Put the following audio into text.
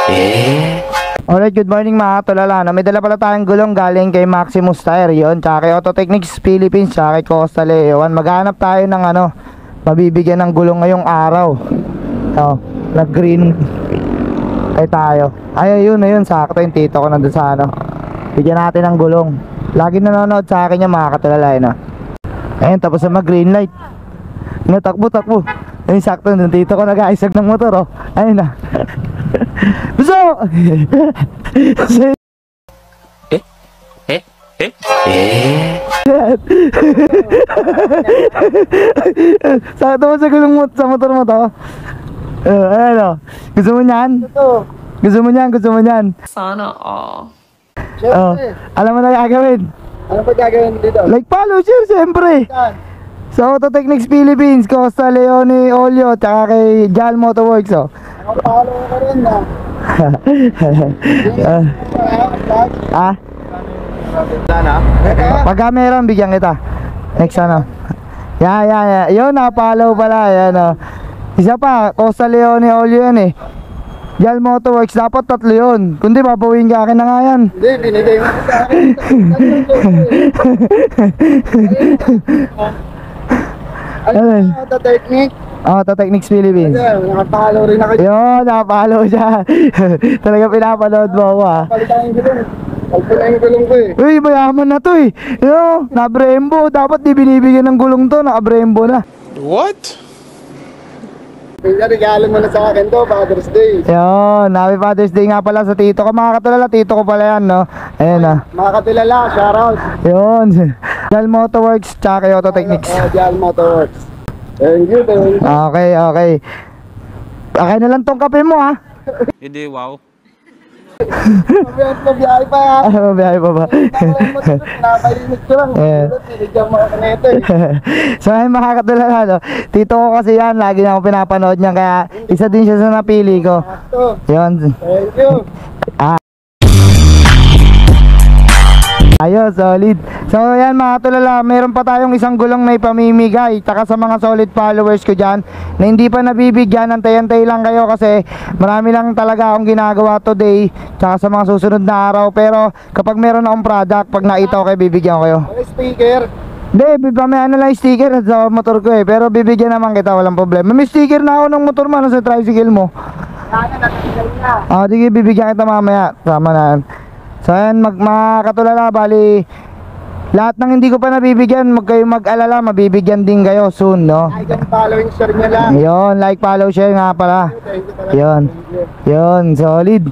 Alright, good morning mga katulala. May dala pala tayong gulong galing kay Maximus Tire yun, tsaka kay Auto Technics Philippines, tsaka kay Coastal Ewan. Maghanap tayo ng mabibigyan ng gulong ngayong araw. Nag green ay tayo. Ayun, sakto yung tito ko nandun sa bigyan natin ng gulong. Lagi nanonood sa akin yung mga katulala Ayun, tapos na mag green light. Takbo. Ayun, sakto yung tito ko nag-aisag ng motor Ayun na. Buso! Sakto mo sa gulong mo, sa motor mo to. Gusto mo niyan? Gusto mo niyan? Sana all. Alam mo na gagawin? Ano pa gagawin dito? Like follow, share, siyempre. Sa Auto Technics Philippines, Costa Leone Olio, tsaka kay Jal Motorworks Follow ko rin Pagka meron, bigyan kita. Next Yeah. Yun, na-follow pala. Isa pa, Costa Leone Olio yan Jal Motorworks, dapat 3 yun. Kundi babawin ka akin na nga yan. Hindi, binigay mo sa akin. Auto Technics? Auto Technics Philippines. Nakapalo rin ako. Yun, napalo siya. Talaga pinapanood mo ako Palitan yung gulong. Palitan yung gulong ko Uy, mayaman na to na-Brembo. Dapat di binibigyan ng gulong to, naka-Brembo na. What? Regalo mo na sa akin to, Father's Day. Yun, happy Father's Day nga pala sa tito ko. Mga katulala, tito ko pala yan Ayan Mga katilala, shoutout. Yun, Jal Motorworks, tsaka kay Auto Technics. Jal Motorworks. Thank you. Okay. Okay na lang tong kape mo Hindi, wow. Mabiyahe pa Mabiyahe pa ba? Napalinis ko lang. Binigyan mo ako na ito So ay mga katulala tito ko kasi yan, lagi na ako pinapanood niya, kaya isa din siya sa napili ko. Yun. Thank you. Ayos, solid. So yan mga tulala, meron pa tayong isang gulong na ipamimigay. Taka sa mga solid followers ko dyan na hindi pa nabibigyan, antay-antay lang kayo kasi marami lang talaga akong ginagawa today tsaka sa mga susunod na araw. Pero kapag meron akong product, pag nakita ko kayo, bibigyan ko kayo. Speaker. Hindi, may lang sticker sa motor ko pero bibigyan naman kita, walang problema. May sticker na ako ng motor mo sa tricycle mo. Sige, bibigyan kita mamaya. Tama na yan. So yan, mga katulala, bali lahat ng hindi ko pa nabibigyan, kayong mag-alala, mabibigyan din kayo soon, Like and follow and share nyo lang. Yun, like, follow, share nga pala. Yun, solid.